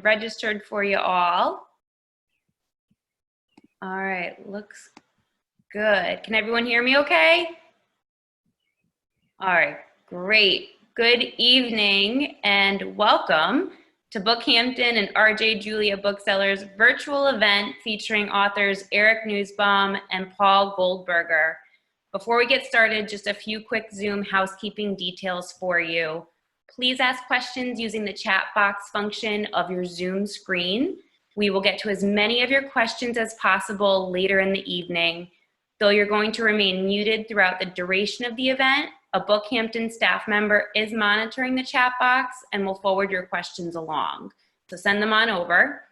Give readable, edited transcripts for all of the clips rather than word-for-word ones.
Registered for you all. All right, looks good. Can everyone hear me okay? All right, great. Good evening and welcome to BookHampton and RJ Julia Booksellers virtual event featuring authors Eric Nusbaum and Paul Goldberger. Before we get started, just a few quick Zoom housekeeping details for you. Please ask questions using the chat box function of your Zoom screen. We will get to as many of your questions as possible later in the evening. Though you're going to remain muted throughout the duration of the event, a BookHampton staff member is monitoring the chat box and will forward your questions along. So send them on over.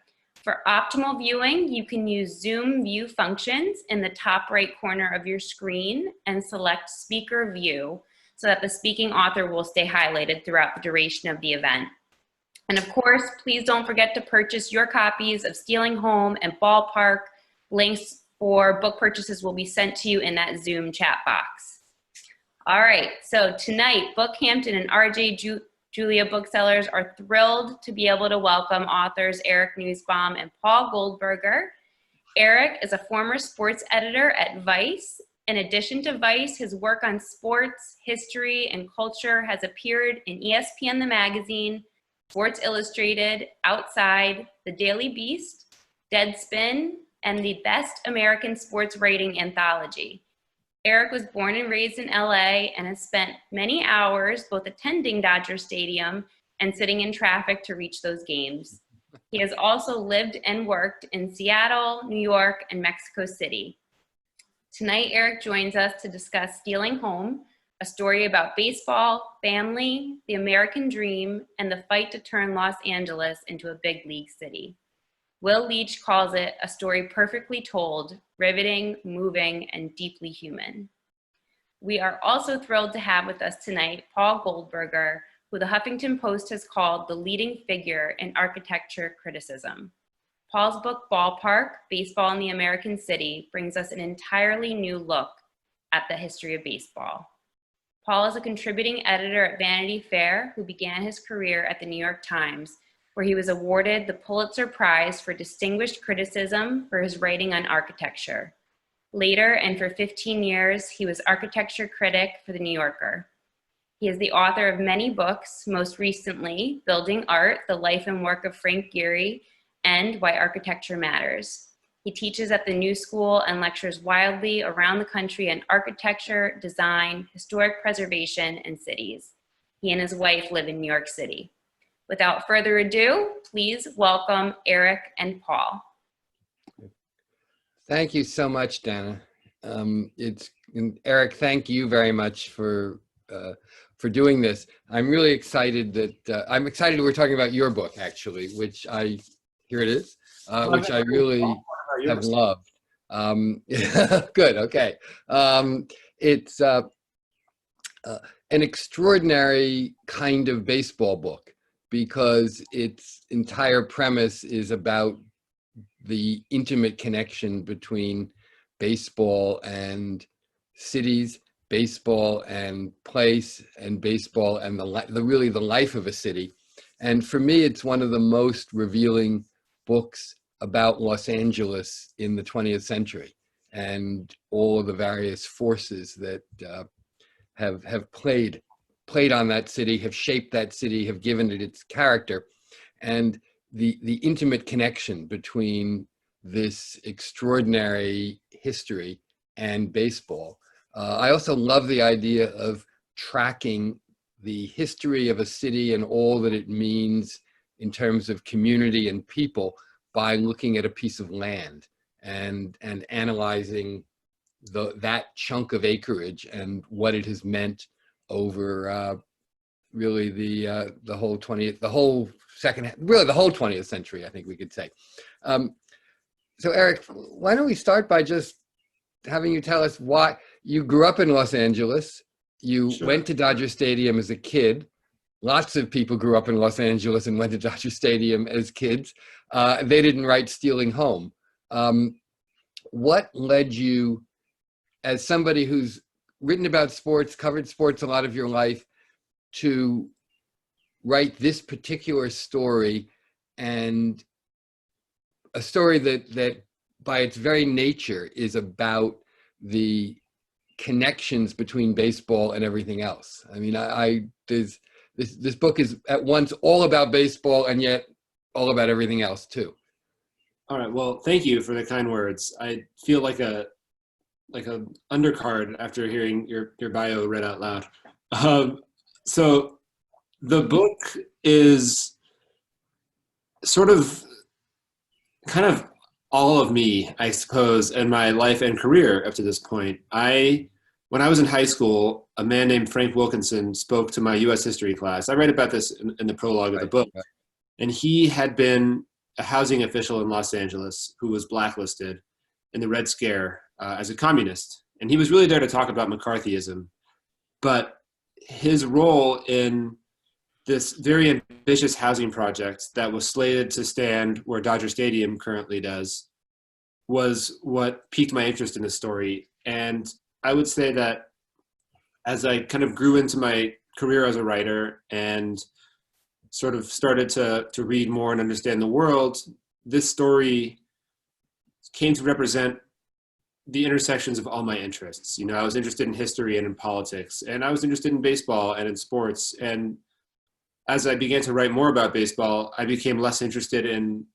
For optimal viewing, you can use Zoom view functions in the top right corner of your screen and select speaker view so that the speaking author will stay highlighted throughout the duration of the event. And of course, please don't forget to purchase your copies of Stealing Home and Ballpark. Links for book purchases will be sent to you in that Zoom chat box. All right, so tonight, BookHampton and RJ Julia Booksellers are thrilled to be able to welcome authors Eric Nusbaum and Paul Goldberger. Eric is a former sports editor at Vice. In addition to Vice, his work on sports, history, and culture has appeared in ESPN The Magazine, Sports Illustrated, Outside, The Daily Beast, Deadspin, and the Best American Sports Writing Anthology. Eric was born and raised in LA and has spent many hours both attending Dodger Stadium and sitting in traffic to reach those games. He has also lived and worked in Seattle, New York, and Mexico City. Tonight, Eric joins us to discuss Stealing Home, a story about baseball, family, the American dream, and the fight to turn Los Angeles into a big league city. Will Leach calls it a story perfectly told, riveting, moving, and deeply human. We are also thrilled to have with us tonight Paul Goldberger, who the Huffington Post has called the leading figure in architecture criticism. Paul's book, Ballpark, Baseball in the American City, brings us an entirely new look at the history of baseball. Paul is a contributing editor at Vanity Fair who began his career at the New York Times, where he was awarded the Pulitzer Prize for Distinguished Criticism for his writing on architecture. Later, and for 15 years, he was architecture critic for The New Yorker. He is the author of many books, most recently, Building Art, The Life and Work of Frank Gehry, and Why Architecture Matters. He teaches at the New School and lectures widely around the country on architecture, design, historic preservation, and cities. He and his wife live in New York City. Without further ado, please welcome Eric and Paul. Thank you so much, Dana. Eric, thank you very much for doing this. I'm really excited that we're talking about your book, actually, which here it is, which I really have loved. Good, okay. It's an extraordinary kind of baseball book because its entire premise is about the intimate connection between baseball and cities, baseball and place, and baseball and really the life of a city. And for me, it's one of the most revealing books about Los Angeles in the 20th century and all of the various forces that have played on that city, have shaped that city, have given it its character, and the intimate connection between this extraordinary history and baseball. I also love the idea of tracking the history of a city and all that it means in terms of community and people by looking at a piece of land and analyzing that chunk of acreage and what it has meant over really the whole 20th century, I think we could say. So Eric, why don't we start by just having you tell us why you grew up in Los Angeles. You went to Dodger Stadium as a kid. Lots of people grew up in Los Angeles and went to Dodger Stadium as kids. They didn't write Stealing Home. What led you, as somebody who's written about sports, covered sports a lot of your life, to write this particular story and a story that by its very nature is about the connections between baseball and everything else. I mean, this book is at once all about baseball and yet all about everything else too. All right. Well, thank you for the kind words. I feel like a undercard after hearing your bio read out loud. So the book is sort of kind of all of me, I suppose, and my life and career up to this point. When I was in high school, a man named Frank Wilkinson spoke to my U.S. history class. I write about this in the prologue of the book. And he had been a housing official in Los Angeles who was blacklisted in the Red Scare as a communist. And he was really there to talk about McCarthyism. But his role in this very ambitious housing project that was slated to stand where Dodger Stadium currently does was what piqued my interest in this story. And I would say that as I kind of grew into my career as a writer and sort of started to read more and understand the world, this story came to represent the intersections of all my interests. You know, I was interested in history and in politics, and I was interested in baseball and in sports. And as I began to write more about baseball, I became less interested in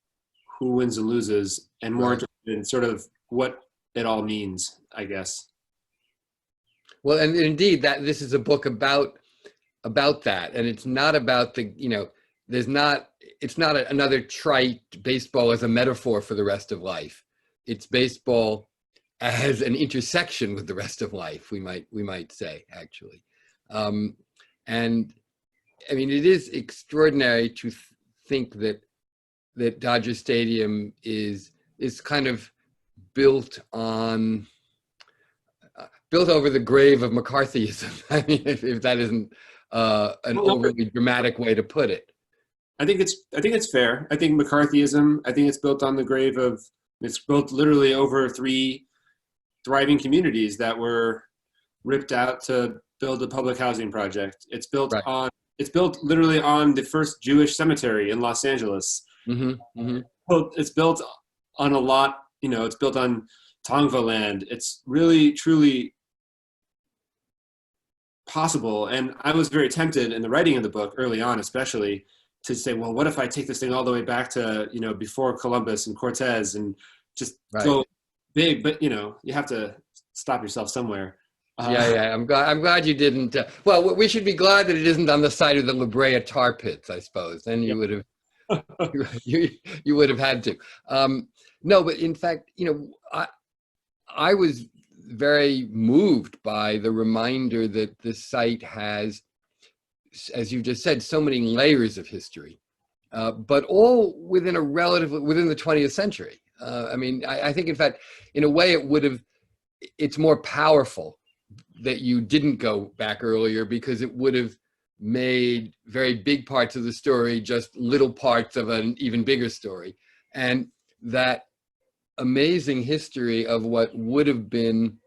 who wins and loses and more interested in sort of what it all means, I guess. Well, and indeed, that this is a book about that, and it's not about the, you know, it's not another trite baseball as a metaphor for the rest of life. It's baseball as an intersection with the rest of life, we might say, actually. And I mean, it is extraordinary to think that Dodger Stadium is kind of built over the grave of McCarthyism. I mean, if that isn't an overly dramatic way to put it. I think it's fair. I think McCarthyism, I think it's built on the grave of, it's built literally over 3 thriving communities that were ripped out to build a public housing project. It's built literally on the first Jewish cemetery in Los Angeles. Mm-hmm, mm-hmm. Well, it's built on a lot, you know, it's built on Tongva land. It's really, truly possible. And I was very tempted in the writing of the book early on, especially, to say, well, what if I take this thing all the way back to, you know, before Columbus and Cortez and just go big? But, you know, you have to stop yourself somewhere. Yeah. I'm glad you didn't. Well, we should be glad that it isn't on the side of the La Brea tar pits, I suppose. Then you would have, you would have had to. No, but in fact, you know, I was very moved by the reminder that this site has, as you just said, so many layers of history, but all within the 20th century. I mean, I think, in fact, in a way, it's more powerful that you didn't go back earlier, because it would have made very big parts of the story just little parts of an even bigger story. And that amazing history of what would have been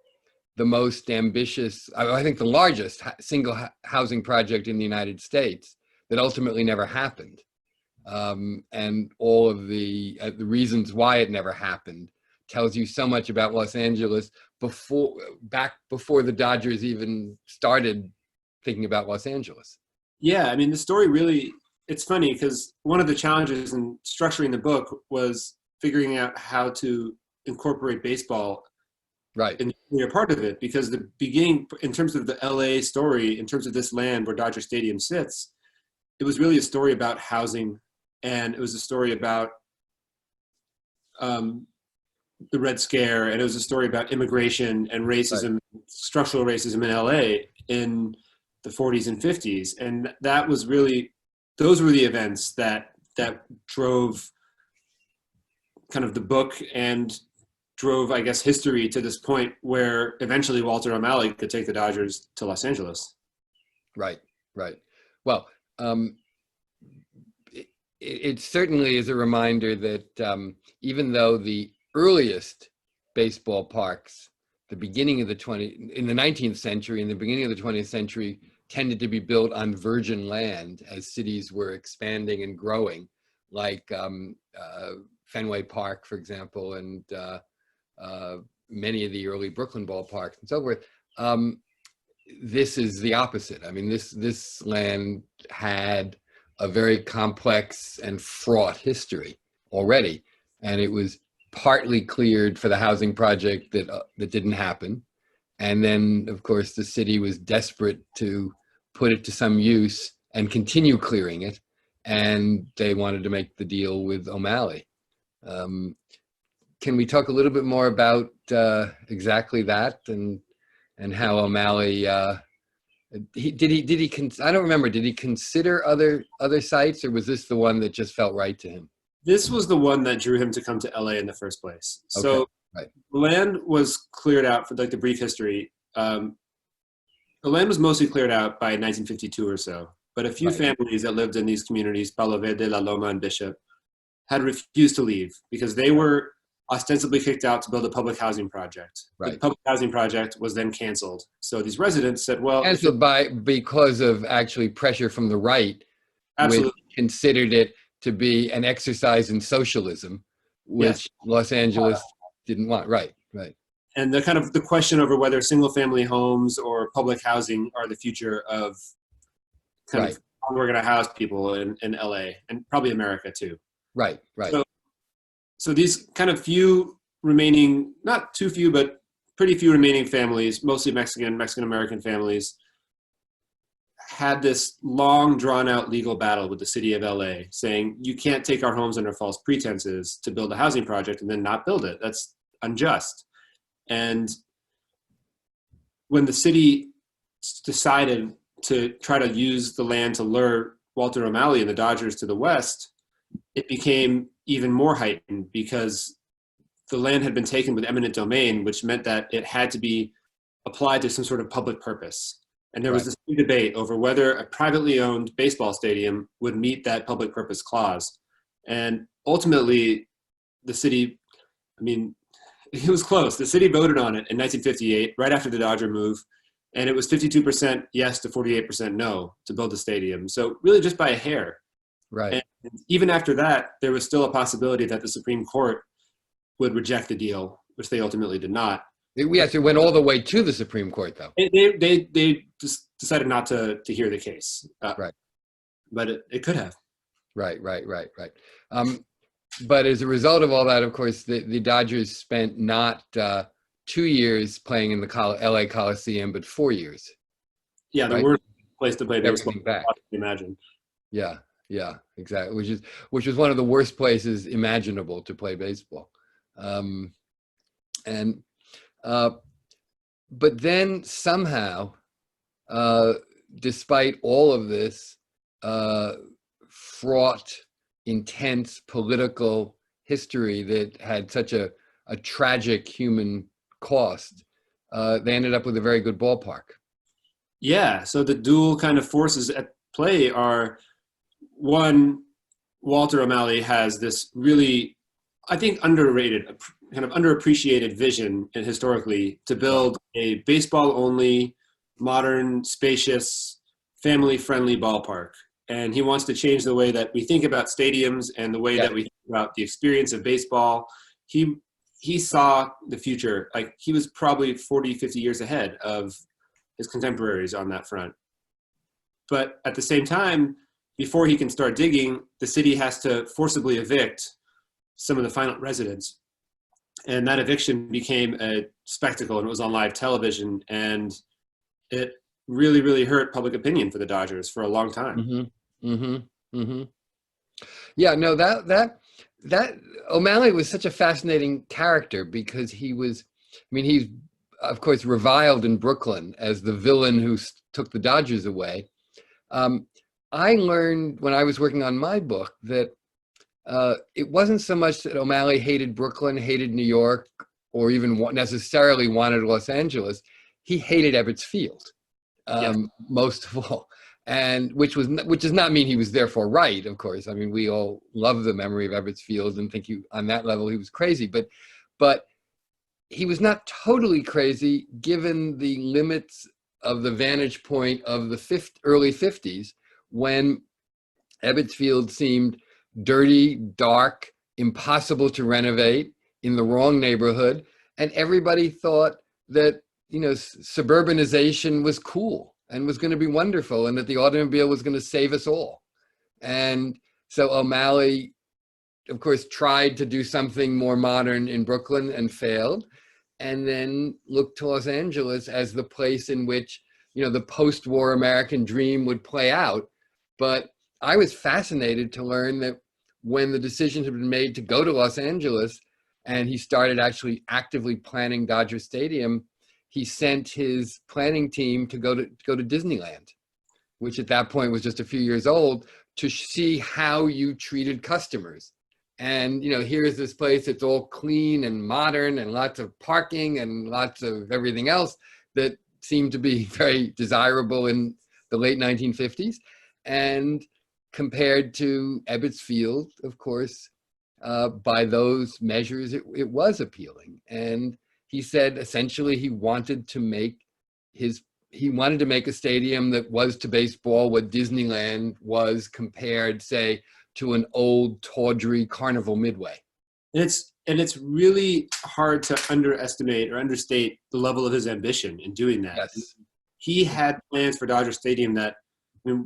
the most ambitious, I think the largest single housing project in the United States, that ultimately never happened. And all of the reasons why it never happened tells you so much about Los Angeles before the Dodgers even started thinking about Los Angeles. Yeah, I mean, the story really, it's funny because one of the challenges in structuring the book was figuring out how to incorporate baseball in the part of it, because the beginning, in terms of the LA story, in terms of this land where Dodger Stadium sits, it was really a story about housing, and it was a story about the Red Scare, and it was a story about immigration and racism, structural racism in LA in the 40s and 50s. And that was really, those were the events that drove kind of the book and drove, I guess, history to this point where eventually Walter O'Malley could take the Dodgers to Los Angeles. Right. Well, it certainly is a reminder that even though the earliest baseball parks, in the 19th century and the beginning of the 20th century, tended to be built on virgin land as cities were expanding and growing, like Fenway Park, for example, and many of the early Brooklyn ballparks and so forth. This is the opposite. I mean, this land had a very complex and fraught history already, and it was partly cleared for the housing project that didn't happen. And then, of course, the city was desperate to put it to some use and continue clearing it, and they wanted to make the deal with O'Malley. Can we talk a little bit more about exactly that and how O'Malley I don't remember, did he consider other sites, or was this the one that just felt right to him? This was the one that drew him to come to LA in the first place. So Okay, right. the land was cleared out, for like the brief history. The land was mostly cleared out by 1952 or so, but a few Right. families that lived in these communities, Palo Verde, La Loma, and Bishop, had refused to leave because they were ostensibly kicked out to build a public housing project. Right. The public housing project was then canceled. So these residents said, well, Canceled because of actually pressure from the right, absolutely. which considered it to be an exercise in socialism, which Yes. Los Angeles didn't want. Right. And the kind of the question over whether single family homes or public housing are the future of kind of how we're going to house people in LA and probably America too. Right. So these kind of few remaining, not too few, but pretty few remaining families, mostly Mexican-American families, had this long drawn out legal battle with the city of LA saying, you can't take our homes under false pretenses to build a housing project and then not build it. That's unjust. And when the city decided to try to use the land to lure Walter O'Malley and the Dodgers to the west, it became even more heightened because the land had been taken with eminent domain, which meant that it had to be applied to some sort of public purpose. And there was this big debate over whether a privately owned baseball stadium would meet that public purpose clause. And ultimately, the city, I mean, it was close. The city voted on it in 1958, right after the Dodger move, and it was 52% yes to 48% no to build the stadium. So really just by a hair. Right. And even after that, there was still a possibility that the Supreme Court would reject the deal, which they ultimately did not. We actually went all the way to the Supreme Court, though. They just decided not to hear the case. Right. But it could have. Right. But as a result of all that, of course, the Dodgers spent not 2 years playing in the LA Coliseum, but 4 years. Yeah, the worst place to play baseball. Back. Imagine. Yeah, exactly. Which was one of the worst places imaginable to play baseball. But then somehow, despite all of this fraught, intense political history that had such a tragic human cost, they ended up with a very good ballpark. Yeah, so the dual kind of forces at play are, one, Walter O'Malley has this really, I think, underrated, kind of underappreciated vision historically to build a baseball-only, modern, spacious, family-friendly ballpark. And he wants to change the way that we think about stadiums and the way that we think about the experience of baseball. He saw the future. Like, he was probably 40, 50 years ahead of his contemporaries on that front. But at the same time, before he can start digging, the city has to forcibly evict some of the final residents. And that eviction became a spectacle, and it was on live television, and it really, really hurt public opinion for the Dodgers for a long time. Yeah, no, that O'Malley was such a fascinating character because he's of course reviled in Brooklyn as the villain who took the Dodgers away. I learned when I was working on my book that it wasn't so much that O'Malley hated Brooklyn, hated New York, or even necessarily wanted Los Angeles. He hated Ebbets Field, most of all, and which does not mean he was therefore right. Of course, I mean, we all love the memory of Ebbets Field and think on that level he was crazy, but he was not totally crazy given the limits of the vantage point of the early 50s, when Ebbets Field seemed dirty, dark, impossible to renovate, in the wrong neighborhood. And everybody thought that, suburbanization was cool and was going to be wonderful, and that the automobile was going to save us all. And so O'Malley, of course, tried to do something more modern in Brooklyn and failed, and then looked to Los Angeles as the place in which, the post-war American dream would play out. But I was fascinated to learn that when the decision had been made to go to Los Angeles, and he started actually actively planning Dodger Stadium, he sent his planning team to go to Disneyland, which at that point was just a few years old, to see how you treated customers. And, here's this place, it's all clean and modern and lots of parking and lots of everything else that seemed to be very desirable in the late 1950s. And compared to Ebbets Field, of course, by those measures, it was appealing. And he said essentially he wanted to make a stadium that was to baseball what Disneyland was compared, say, to an old tawdry Carnival Midway. And it's really hard to underestimate or understate the level of his ambition in doing that. Yes. He had plans for Dodger Stadium that,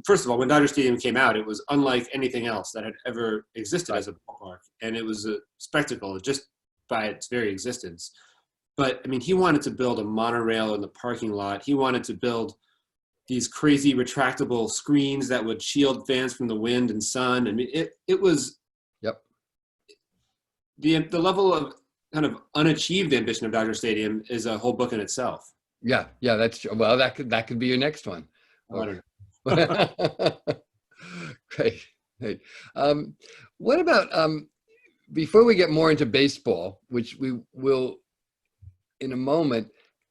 first of all, when Dodger Stadium came out, it was unlike anything else that had ever existed as a ballpark. And it was a spectacle just by its very existence. But he wanted to build a monorail in the parking lot. He wanted to build these crazy retractable screens that would shield fans from the wind and sun. It was the level of kind of unachieved ambition of Dodger Stadium is a whole book in itself. Yeah, that's true. Well, that could be your next one. Great. What about before we get more into baseball, which we will in a moment,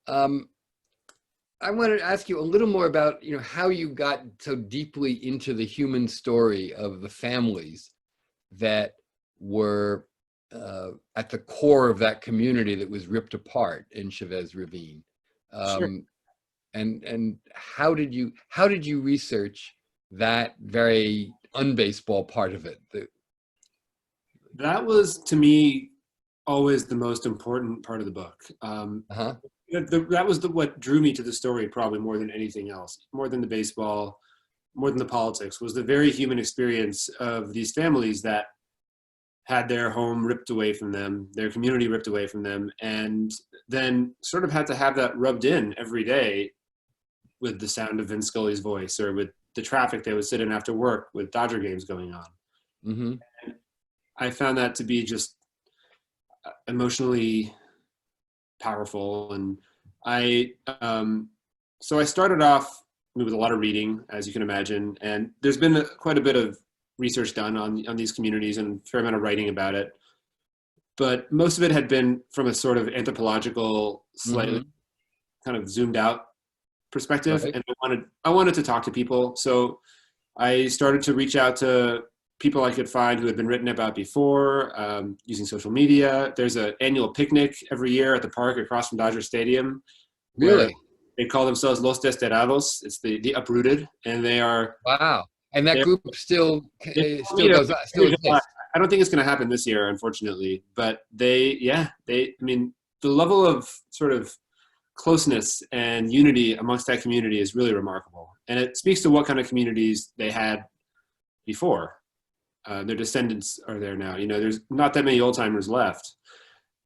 I wanted to ask you a little more about how you got so deeply into the human story of the families that were at the core of that community that was ripped apart in Chavez Ravine. Sure. And how did you research that very unbaseball part of it? That was, to me, always the most important part of the book. That was what drew me to the story probably more than anything else, more than the baseball, more than the politics, was the very human experience of these families that had their home ripped away from them, their community ripped away from them, and then sort of had to have that rubbed in every day with the sound of Vin Scully's voice, or with the traffic they would sit in after work with Dodger games going on. Mm-hmm. And I found that to be just emotionally powerful. And so I started off with a lot of reading, as you can imagine, and there's been quite a bit of research done on these communities and a fair amount of writing about it. But most of it had been from a sort of anthropological, slightly kind of zoomed out perspective. Right. And I wanted to talk to people. So I started to reach out to people I could find who had been written about before, using social media. There's an annual picnic every year at the park across from Dodger Stadium. Really? They call themselves Los Desterrados. It's the uprooted, and they are... Wow. And that group still goes on. Still exists. I don't think it's going to happen this year, unfortunately. But the level of sort of closeness and unity amongst that community is really remarkable. And it speaks to what kind of communities they had before. Their descendants are there now. There's not that many old timers left.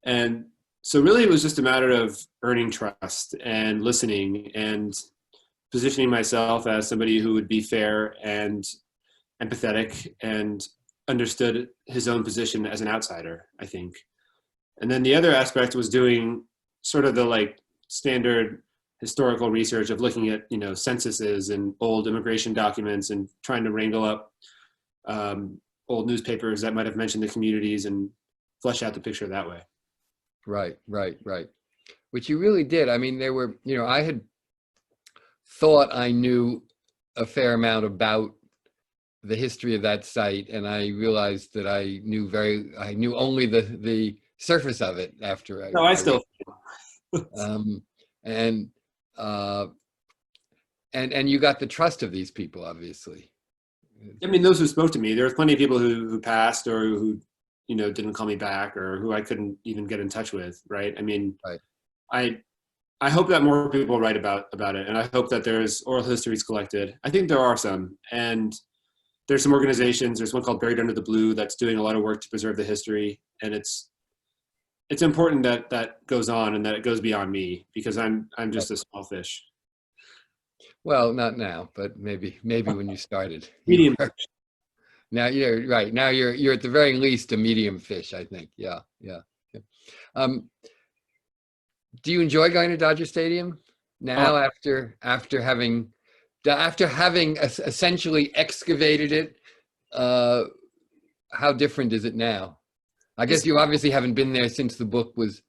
And so really it was just a matter of earning trust and listening and positioning myself as somebody who would be fair and empathetic and understood his own position as an outsider, I think. And then the other aspect was doing sort of the standard historical research of looking at, censuses and old immigration documents and trying to wrangle up old newspapers that might have mentioned the communities and flesh out the picture that way. Right. Which you really did. There were, I had thought I knew a fair amount about the history of that site, and I realized that I knew only the surface of it after I still and you got the trust of these people, obviously. I mean, those who spoke to me, there was plenty of people who passed or who, you know, didn't call me back or who I couldn't even get in touch with. Right. I mean, Right. I hope that more people write about it. And I hope that there's oral histories collected. I think there are some, and there's some organizations. There's one called Buried Under the Blue that's doing a lot of work to preserve the history. And it's important that that goes on and that it goes beyond me, because I'm just a small fish. Well, not now, but maybe when you started. Medium. Now you're right. Now you're at the very least a medium fish, I think. Yeah. Do you enjoy going to Dodger Stadium now after having essentially excavated it? How different is it now? I guess you obviously haven't been there since the book was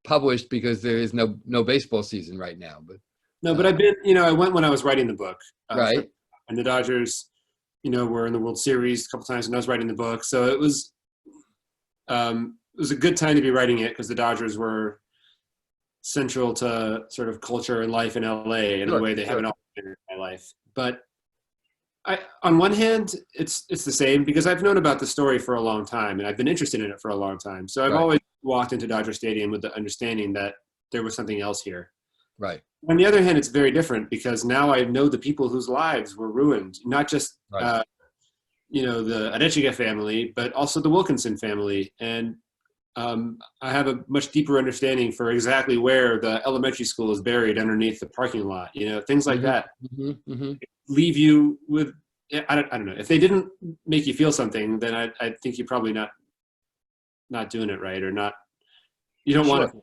published because there is no baseball season right now. But no, but I've been, you know, I went when I was writing the book. Right. And the Dodgers, you know, were in the World Series a couple times when I was writing the book. So it was a good time to be writing it because the Dodgers were central to sort of culture and life in LA in a way they haven't always been in my life. But on one hand, it's the same because I've known about the story for a long time and I've been interested in it for a long time. So I've always walked into Dodger Stadium with the understanding that there was something else here. Right. On the other hand, it's very different because now I know the people whose lives were ruined, not just, you know, the Arechiga family, but also the Wilkinson family. And I have a much deeper understanding for exactly where the elementary school is buried underneath the parking lot, you know, things like that. Leave you with, I don't know. If they didn't make you feel something, then I think you're probably not doing it right or not. You don't want to.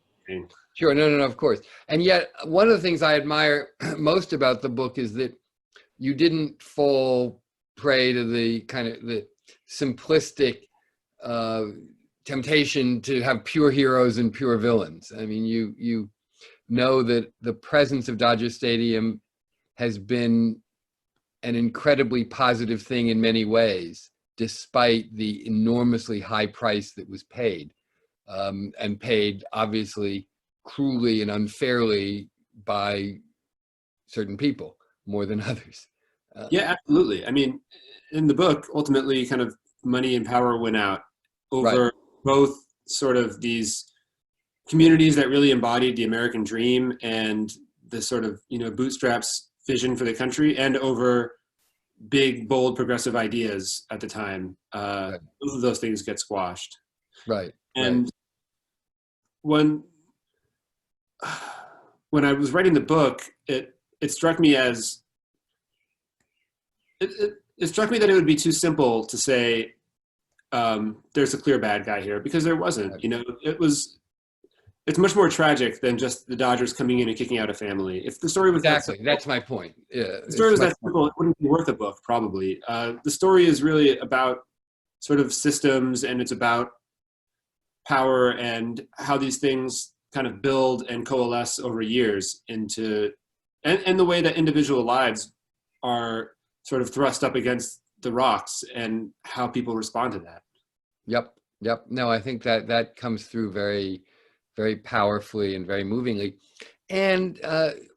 Sure, no, of course. And yet, one of the things I admire most about the book is that you didn't fall prey to the kind of the simplistic temptation to have pure heroes and pure villains. I mean, you know that the presence of Dodger Stadium has been an incredibly positive thing in many ways, despite the enormously high price that was paid, and paid obviously cruelly and unfairly by certain people more than others. Yeah, absolutely. I mean, in the book, ultimately kind of money and power went out over both sort of these communities that really embodied the American dream and the sort of, you know, bootstraps vision for the country, and over big, bold, progressive ideas at the time. Both of those things get squashed. Right. And when I was writing the book, it struck me as it struck me that it would be too simple to say there's a clear bad guy here, because there wasn't. You know, it's much more tragic than just the Dodgers coming in and kicking out a family. If the story was that's my point. Yeah, the story was that simple, it wouldn't be worth a book, probably. The story is really about sort of systems, and it's about power and how these things kind of build and coalesce over years into, and the way that individual lives are sort of thrust up against the rocks and how people respond to that. Yep. No, I think that comes through very, very powerfully and very movingly. And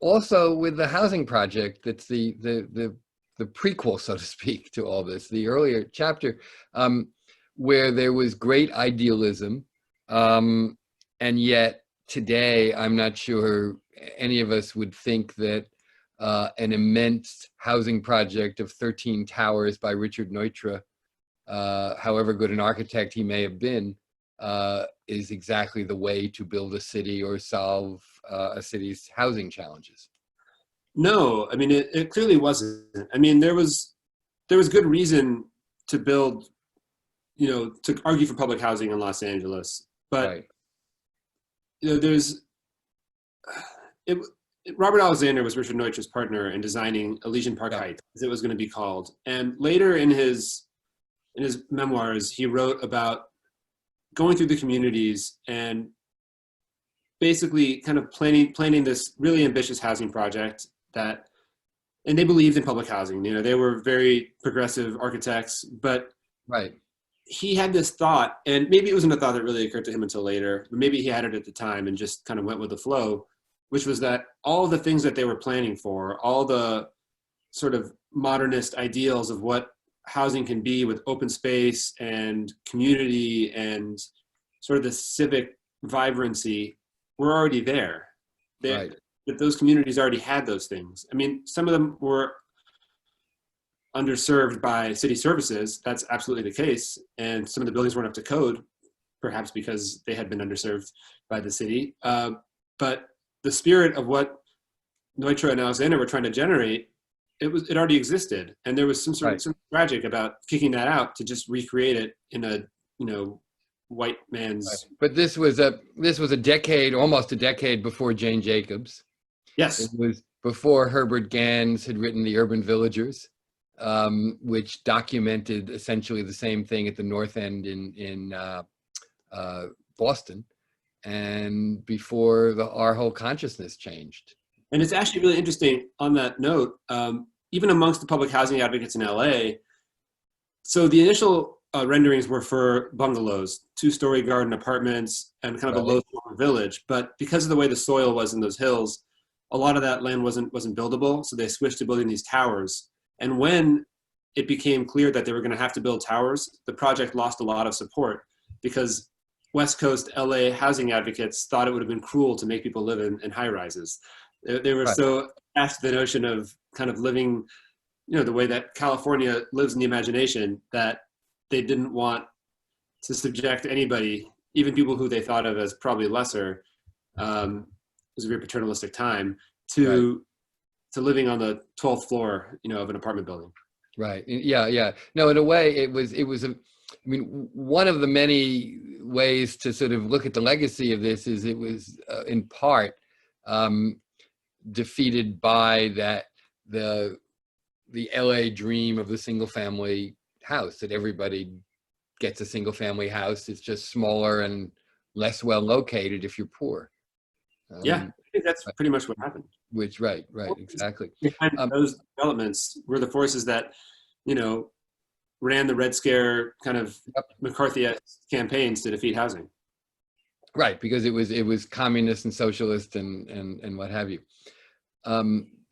also with the housing project, that's the prequel, so to speak, to all this, the earlier chapter, where there was great idealism, and yet today, I'm not sure any of us would think that an immense housing project of 13 towers by Richard Neutra, however good an architect he may have been, is exactly the way to build a city or solve a city's housing challenges. No, I mean, it clearly wasn't. I mean, there was good reason to build, you know, to argue for public housing in Los Angeles, but you know, Robert Alexander was Richard Neutra's partner in designing Elysian Park Heights, as it was going to be called. And later in his memoirs, he wrote about going through the communities and basically kind of planning this really ambitious housing project and they believed in public housing. You know, they were very progressive architects, but he had this thought, and maybe it wasn't a thought that really occurred to him until later, but maybe he had it at the time and just kind of went with the flow, which was that all the things that they were planning for, all the sort of modernist ideals of what housing can be with open space and community and sort of the civic vibrancy were already there. Right. That those communities already had those things. I mean, some of them were underserved by city services. That's absolutely the case. And some of the buildings weren't up to code, perhaps because they had been underserved by the city. But the spirit of what Neutra and Alexander were trying to generate, it already existed. And there was some sort of something tragic about kicking that out to just recreate it in a, white man's. Right. But this was a decade, almost a decade before Jane Jacobs. Yes. It was before Herbert Gans had written The Urban Villagers, which documented essentially the same thing at the North End in Boston, and before our whole consciousness changed. And it's actually really interesting on that note, even amongst the public housing advocates in LA. So the initial renderings were for bungalows, 2-story garden apartments, and kind of a low village. But because of the way the soil was in those hills, a lot of that land wasn't buildable. So they switched to building these towers. And when it became clear that they were going to have to build towers, the project lost a lot of support because West Coast LA housing advocates thought it would have been cruel to make people live in high rises. They were so attached to the notion of kind of living, the way that California lives in the imagination, that they didn't want to subject anybody, even people who they thought of as probably lesser. It was a very paternalistic time to living on the 12th floor, of an apartment building. Right. Yeah. No, in a way, it was one of the many ways to sort of look at the legacy of this is it was in part defeated by the LA dream of the single family house, that everybody gets a single family house. It's just smaller and less well located if you're poor. I think that's pretty much what happened. Which, right, exactly. Behind those developments were the forces that, ran the Red Scare kind of McCarthy campaigns to defeat housing. Right, because it was communist and socialist and what have you.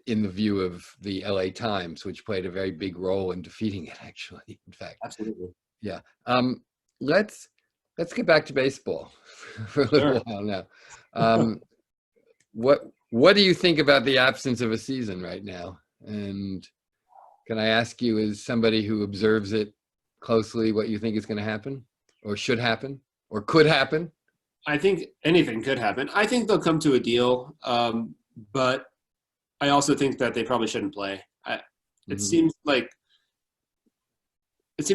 In the view of the LA Times, which played a very big role in defeating it, actually, in fact. Absolutely. Yeah. Let's get back to baseball for a little while now. What do you think about the absence of a season right now? And can I ask you, as somebody who observes it closely, what you think is going to happen, or should happen, or could happen? I think anything could happen. I think they'll come to a deal, but I also think that they probably shouldn't play. It seems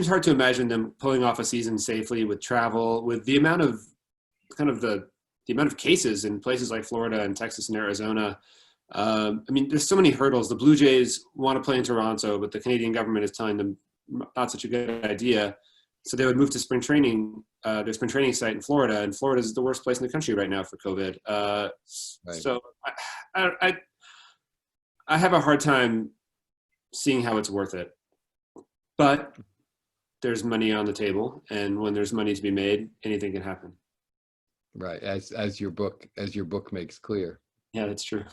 hard to imagine them pulling off a season safely with travel, with the amount of the amount of cases in places like Florida and Texas and Arizona. There's so many hurdles. The Blue Jays want to play in Toronto, but the Canadian government is telling them not such a good idea. So they would move to spring training, their spring training site in Florida, and Florida is the worst place in the country right now for COVID. So I have a hard time seeing how it's worth it. But there's money on the table, and when there's money to be made, anything can happen. Right, as your book makes clear. Yeah, that's true.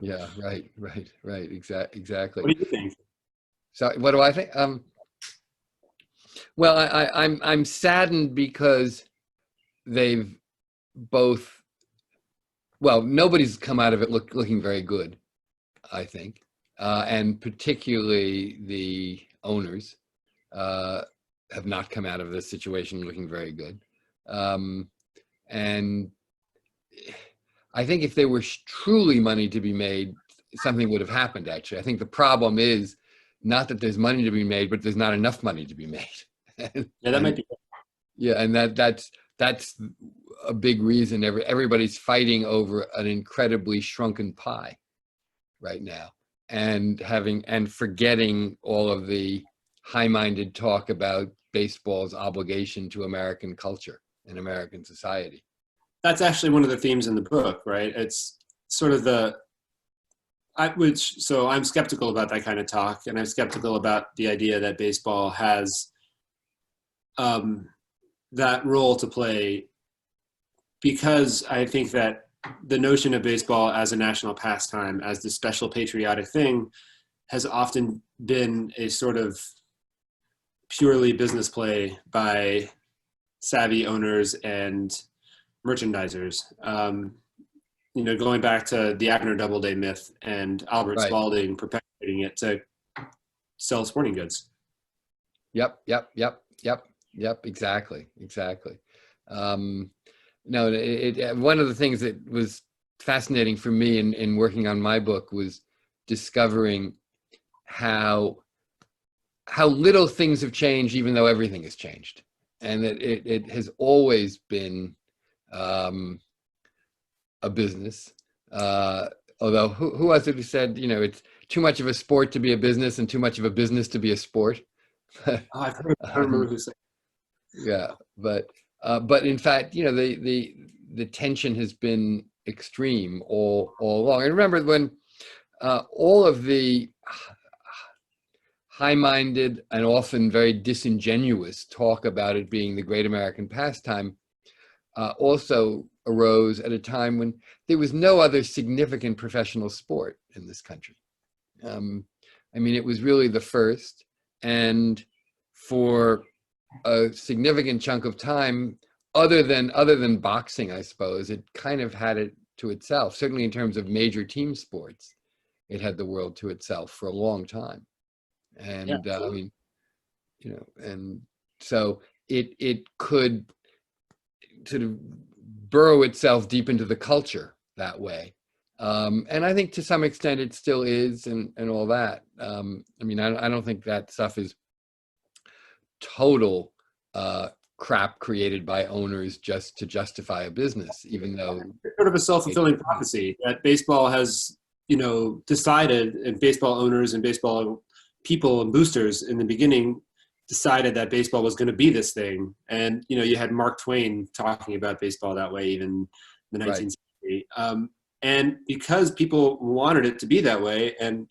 Yeah, right. Exactly. What do you think? So, what do I think? Well, I'm saddened because they've both. Well, nobody's come out of it looking very good, I think, and particularly the owners have not come out of this situation looking very good. And I think if there were truly money to be made, something would have happened, actually. I think the problem is not that there's money to be made, but there's not enough money to be made. Yeah, that might be. Yeah, and that's a big reason everybody's fighting over an incredibly shrunken pie right now, and forgetting all of the high-minded talk about baseball's obligation to American culture and American society. That's actually one of the themes in the book, right? It's sort of so I'm skeptical about that kind of talk, and I'm skeptical about the idea that baseball has that role to play, because I think that the notion of baseball as a national pastime, as this special patriotic thing, has often been a sort of purely business play by savvy owners and merchandisers. Going back to the Abner Doubleday myth and Albert Right. Spalding perpetuating it to sell sporting goods. Yep. Exactly. No, one of the things that was fascinating for me in working on my book was discovering how little things have changed, even though everything has changed, and that it has always been a business. Although who was it who said, it's too much of a sport to be a business and too much of a business to be a sport? I've heard. I don't remember who said. Yeah, but in fact, the tension has been extreme all along. I remember when all of the high-minded and often very disingenuous talk about it being the great American pastime also arose at a time when there was no other significant professional sport in this country. It was really the first, and for a significant chunk of time, other than boxing, I suppose, it kind of had it to itself. Certainly in terms of major team sports, it had the world to itself for a long time. And and so it could sort of burrow itself deep into the culture that way. And I think to some extent it still is, and all that. I don't think that stuff is total crap created by owners just to justify a business, even though it's sort of a self-fulfilling prophecy that baseball has, decided, and baseball owners and baseball people and boosters in the beginning decided that baseball was going to be this thing. And, you had Mark Twain talking about baseball that way, even in the 19th century. And because people wanted it to be that way, and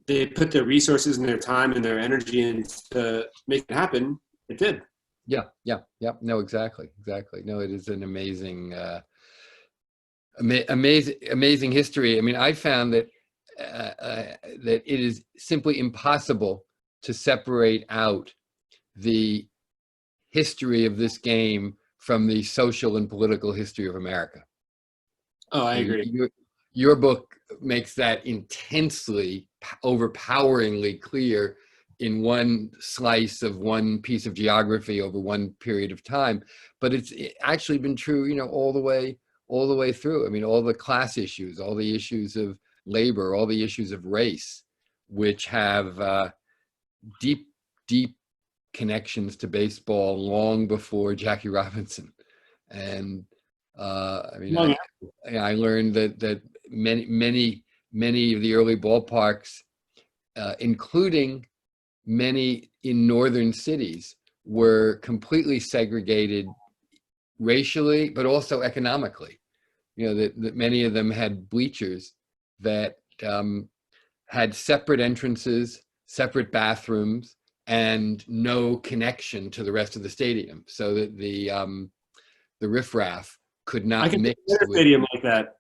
they put their resources and their time and their energy into make it happen, it did. Yeah. No, exactly. No, it is an amazing, amazing history. I found that that it is simply impossible to separate out the history of this game from the social and political history of America. Oh, I agree. Your book makes that intensely, overpoweringly clear in one slice of one piece of geography over one period of time. But it's actually been true, all the way through. All the class issues, all the issues of labor, all the issues of race, which have deep connections to baseball long before Jackie Robinson. And I learned that many of the early ballparks, including many in northern cities, were completely segregated racially, but also economically. That many of them had bleachers that had separate entrances, separate bathrooms, and no connection to the rest of the stadium, so that the riffraff could not mix with stadium like that.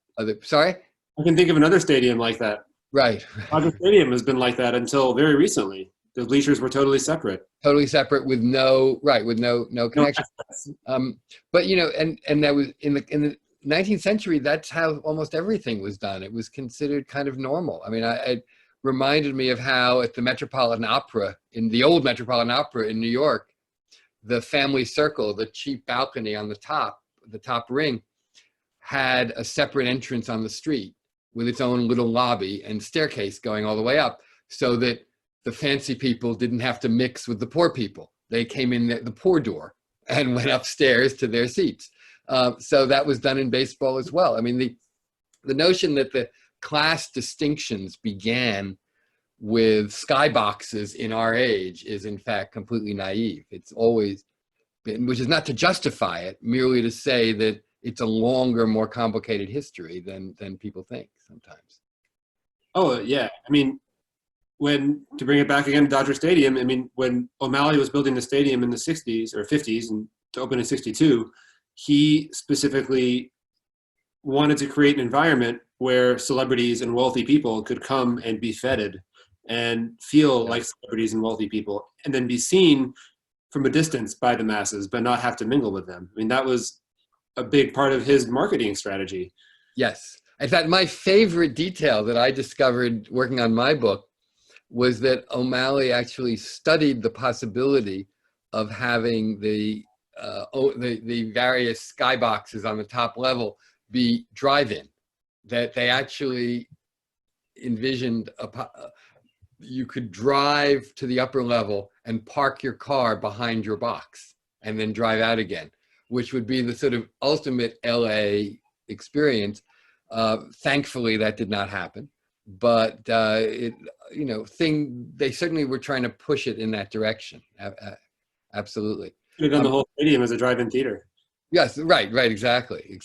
Sorry? I can think of another stadium like that. Right. Dodger Stadium has been like that until very recently. The bleachers were totally separate. Totally separate with no connection. But and that was in the 19th century. That's how almost everything was done. It was considered kind of normal. It reminded me of how at the Metropolitan Opera, in the old Metropolitan Opera in New York, the family circle, the cheap balcony on the top ring, had a separate entrance on the street with its own little lobby and staircase going all the way up, so that the fancy people didn't have to mix with the poor people. They came in the poor door and went upstairs to their seats. So that was done in baseball as well. The notion that the class distinctions began with skyboxes in our age is in fact completely naive. It's always been, which is not to justify it, merely to say that it's a longer, more complicated history than people think sometimes. Oh yeah, to bring it back again to Dodger Stadium, when O'Malley was building the stadium in the 60s or 50s and to open in 62, he specifically wanted to create an environment where celebrities and wealthy people could come and be feted and feel Yeah. like celebrities and wealthy people, and then be seen from a distance by the masses, but not have to mingle with them. I mean, that was a big part of his marketing strategy. Yes. In fact, my favorite detail that I discovered working on my book was that O'Malley actually studied the possibility of having the various skyboxes on the top level be drive-in. That they actually envisioned you could drive to the upper level and park your car behind your box and then drive out again, which would be the sort of ultimate LA experience. Thankfully, that did not happen, but they certainly were trying to push it in that direction. Absolutely. Could have done the whole stadium as a drive-in theater. Yes, right, exactly.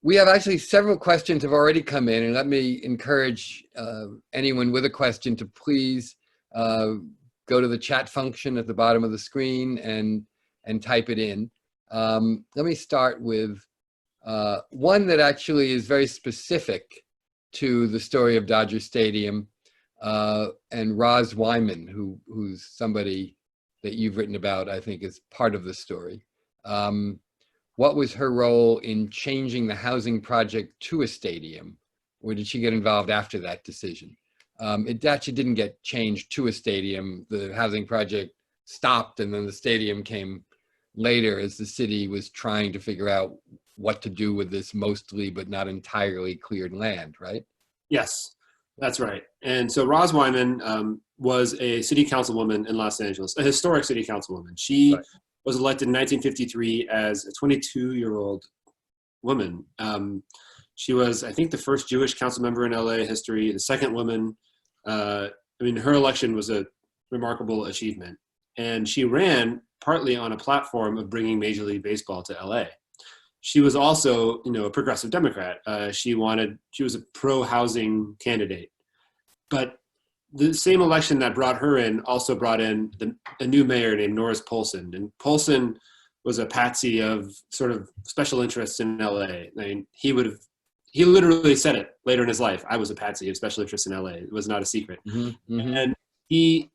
We have actually several questions have already come in, and let me encourage anyone with a question to please go to the chat function at the bottom of the screen and type it in. Let me start with one that actually is very specific to the story of Dodger Stadium, and Roz Wyman, who's somebody that you've written about, I think, is part of the story. What was her role in changing the housing project to a stadium, or did she get involved after that decision? It actually didn't get changed to a stadium. The housing project stopped, and then the stadium came later as the city was trying to figure out what to do with this mostly but not entirely cleared land, right? Yes, that's right. And so Roz Wyman was a city councilwoman in Los Angeles, a historic city councilwoman. She was elected in 1953 as a 22-year-old woman. She was, I think, the first Jewish council member in LA history, the second woman. Her election was a remarkable achievement. And she ran partly on a platform of bringing Major League Baseball to LA. She was also, a progressive Democrat. She was a pro-housing candidate. But the same election that brought her in also brought in a new mayor named Norris Polson. And Polson was a patsy of sort of special interests in LA. I mean, he literally said it later in his life. I was a patsy of special interests in LA. It was not a secret. Mm-hmm. And he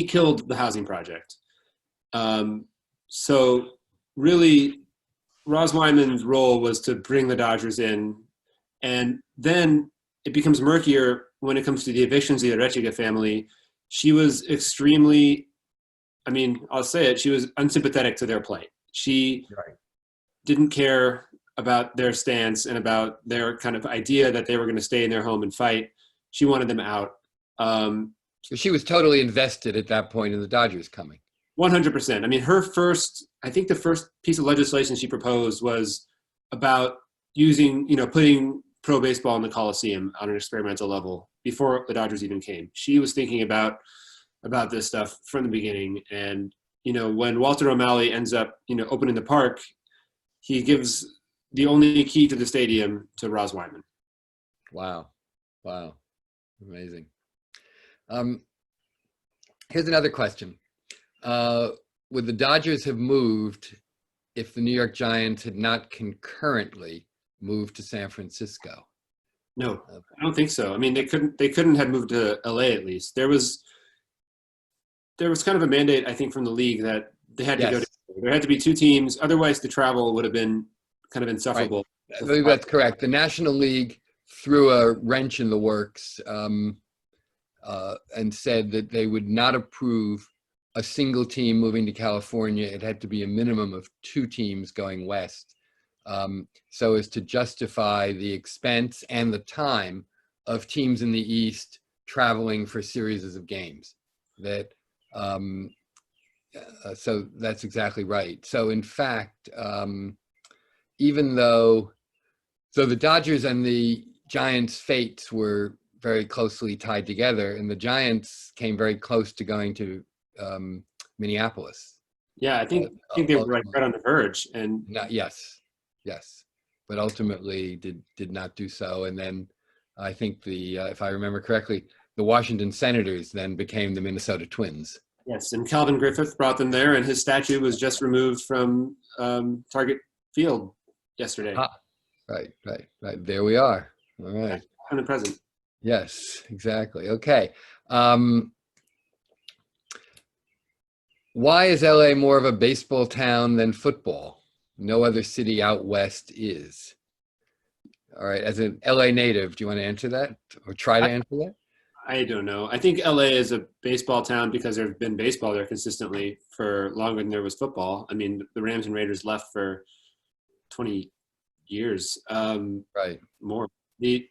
killed the housing project. So really, Roz Wyman's role was to bring the Dodgers in, and then it becomes murkier when it comes to the evictions of the Arechiga family. She was extremely, I'll say it, she was unsympathetic to their plight. She didn't care about their stance and about their kind of idea that they were going to stay in their home and fight. She wanted them out. She was totally invested at that point in the Dodgers coming. 100%. The first piece of legislation she proposed was about putting pro baseball in the Coliseum on an experimental level before the Dodgers even came. She was thinking about this stuff from the beginning. And, when Walter O'Malley ends up, opening the park, he gives the only key to the stadium to Roz Wyman. Wow. Amazing. Here's another question. Would the Dodgers have moved if the New York Giants had not concurrently moved to San Francisco? No, I don't think so. They couldn't have moved to LA at least. There was kind of a mandate, I think, from the league that they had to go together. There had to be two teams. Otherwise, the travel would have been kind of insufferable. Right. I believe that's correct. The National League threw a wrench in the works and said that they would not approve a single team moving to California. It had to be a minimum of two teams going west, so as to justify the expense and the time of teams in the East traveling for series of games. So that's exactly right. So in fact, even though, the Dodgers and the Giants' fates were very closely tied together, and the Giants came very close to going to Minneapolis. Yeah, I think they were right on the verge, and yes, but ultimately did not do so. And then I think if I remember correctly, the Washington Senators then became the Minnesota Twins. Yes, and Calvin Griffith brought them there, and his statue was just removed from Target Field yesterday. Right. There we are. All right. On the present. Yes, exactly. Okay. Why is LA more of a baseball town than football? No other city out west is. All right. As an LA native, do you want to answer that or try to answer that? I don't know. I think LA is a baseball town because there's been baseball there consistently for longer than there was football. I mean, the Rams and Raiders left for 20 years, Right. more. The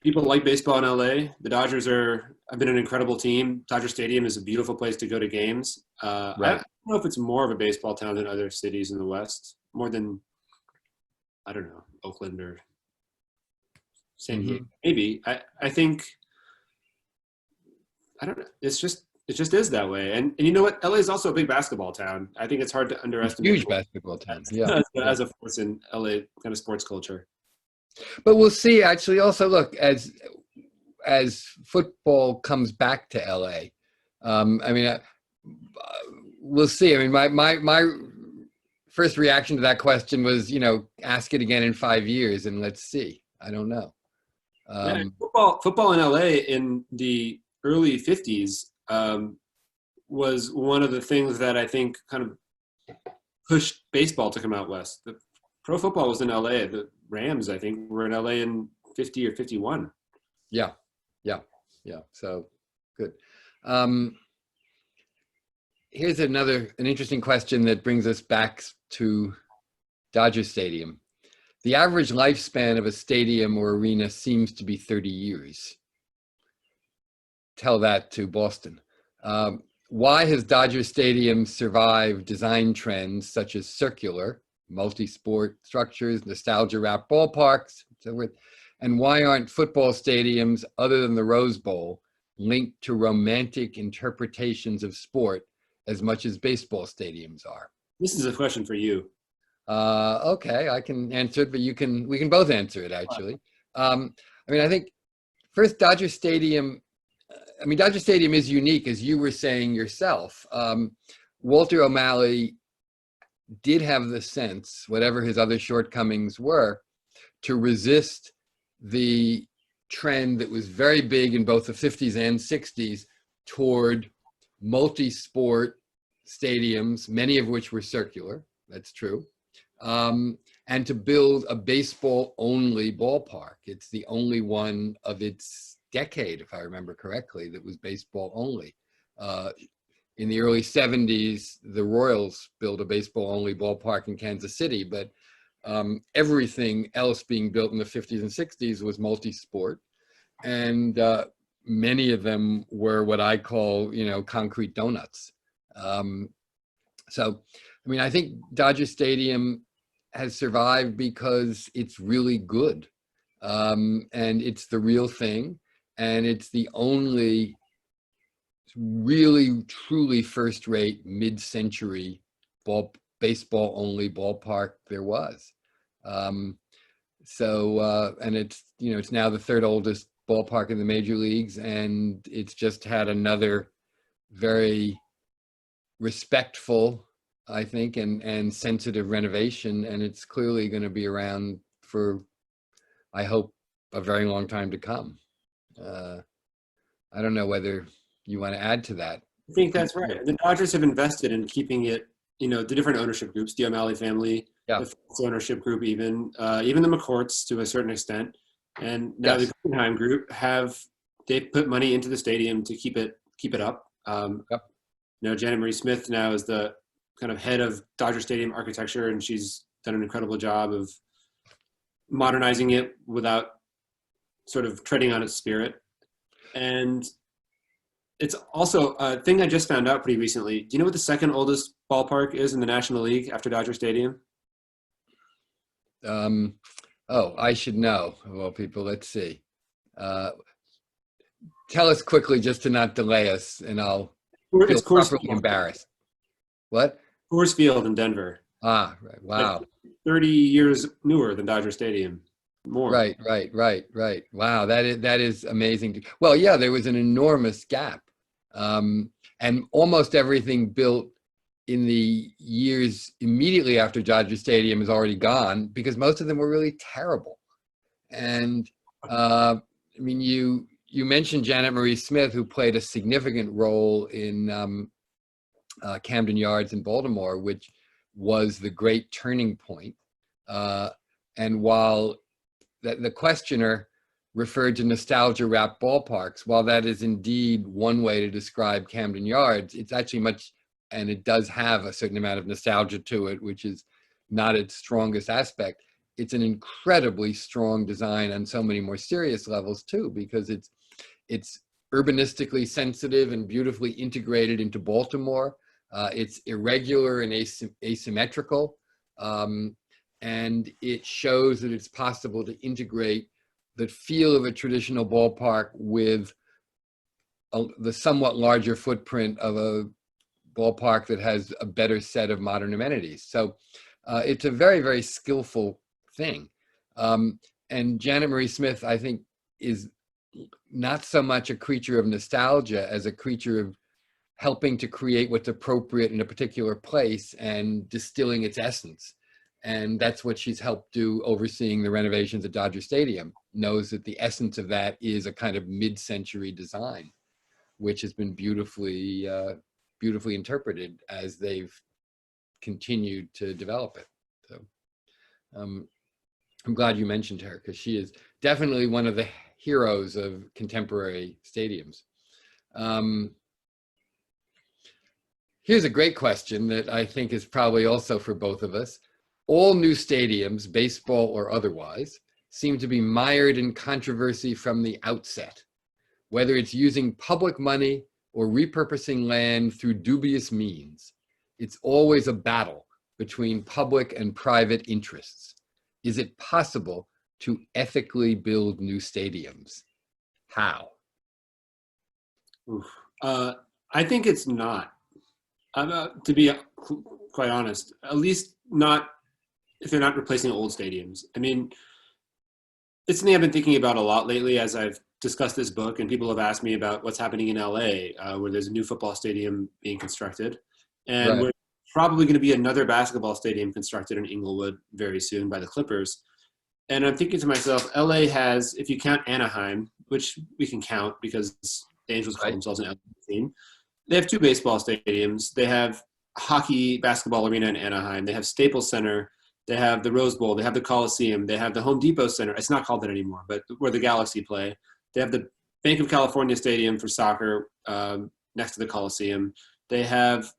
people like baseball in LA. The Dodgers have been an incredible team. Dodger Stadium is a beautiful place to go to games. I Right. don't know if it's more of a baseball town than other cities in the West, more than, I don't know, Oakland or San Diego. Maybe. I think, I don't know. It just is that way. And you know what? LA is also a big basketball town. I think it's hard to underestimate Huge basketball town. Yeah. as a force in LA kind of sports culture. But we'll see. Actually, also look as football comes back to LA. I mean, we'll see. I mean, my first reaction to that question was, ask it again in 5 years and let's see. I don't know. Yeah, football in LA in the early 50s was one of the things that I think kind of pushed baseball to come out west. The pro football was in LA. The Rams, I think, were in LA in 50 or 51. Yeah. So good. Here's an interesting question that brings us back to Dodger Stadium. The average lifespan of a stadium or arena seems to be 30 years. Tell that to Boston. Why has Dodger Stadium survived design trends such as circular, multi-sport structures, nostalgia-wrapped ballparks, so forth? And why aren't football stadiums, other than the Rose Bowl, linked to romantic interpretations of sport as much as baseball stadiums are? This is a question for you. Okay, I can answer it, but we can both answer it actually. I mean, I think first Dodger Stadium is unique, as you were saying yourself. Walter O'Malley did have the sense, whatever his other shortcomings were, to resist the trend that was very big in both the 50s and 60s toward multi-sport stadiums, many of which were circular. That's true. And to build a baseball-only ballpark. It's the only one of its decade, if I remember correctly, that was baseball only. In the early 70s, the Royals built a baseball-only ballpark in Kansas City, but everything else being built in the 50s and 60s was multi-sport. And many of them were what I call, concrete donuts. So, I mean, I think Dodger Stadium has survived because it's really good. And it's the real thing. And it's the only really, truly first-rate mid-century baseball-only ballpark there was. And it's now the third oldest ballpark in the major leagues, and it's just had another very respectful, I think, and sensitive renovation, and it's clearly going to be around for, I hope, a very long time to come. I don't know whether you want to add to that. I think that's right. The Dodgers have invested in keeping it, the different ownership groups, the O'Malley family, Yeah. the Fox ownership group, even the McCourts to a certain extent. And now Yes. the Guggenheim group they put money into the stadium to keep it up. Yep. Janet Marie Smith now is the kind of head of Dodger Stadium architecture, and she's done an incredible job of modernizing it without sort of treading on its spirit. And it's also a thing I just found out pretty recently. Do you know what the second oldest ballpark is in the National League after Dodger Stadium? I should know. Well, people, let's see. Tell us quickly, just to not delay us, and I'll feel properly embarrassed. What? Coors Field in Denver. Right. Wow. Like 30 years newer than Dodger Stadium. More. Right. Wow, that is amazing. Well, yeah, there was an enormous gap, and almost everything built in the years immediately after Dodger Stadium is already gone because most of them were really terrible, and I mean, you mentioned Janet Marie Smith, who played a significant role in Camden Yards in Baltimore, which was the great turning point. And while the questioner referred to nostalgia-wrapped ballparks, while that is indeed one way to describe Camden Yards, it's actually much, and it does have a certain amount of nostalgia to it, which is not its strongest aspect. It's an incredibly strong design on so many more serious levels too, because it's urbanistically sensitive and beautifully integrated into Baltimore. It's irregular and asymmetrical, and it shows that it's possible to integrate the feel of a traditional ballpark with the somewhat larger footprint of a ballpark that has a better set of modern amenities. So it's a very, very skillful thing. And Janet Marie Smith, I think, is not so much a creature of nostalgia as a creature of helping to create what's appropriate in a particular place and distilling its essence. And that's what she's helped do, overseeing the renovations at Dodger Stadium, knows that the essence of that is a kind of mid-century design, which has been beautifully interpreted as they've continued to develop it. So I'm glad you mentioned her, because she is definitely one of the heroes of contemporary stadiums. Here's a great question that I think is probably also for both of us. All new stadiums, baseball or otherwise, seem to be mired in controversy from the outset, whether it's using public money or repurposing land through dubious means. It's always a battle between public and private interests. Is it possible to ethically build new stadiums? How? I think it's not. To be quite honest, at least not if they're not replacing old stadiums. I mean, it's something I've been thinking about a lot lately as I've discussed this book, and people have asked me about what's happening in LA, where there's a new football stadium being constructed, and Right. where probably going to be another basketball stadium constructed in Inglewood very soon by the Clippers. And I'm thinking to myself, LA has, if you count Anaheim, which we can count because the Angels call Right. themselves an LA team, they have two baseball stadiums. They have a hockey basketball arena in Anaheim. They have Staples Center. They have the Rose Bowl. They have the Coliseum. They have the Home Depot Center. It's not called that anymore, but where the Galaxy play. They have the Bank of California Stadium for soccer next to the Coliseum. They have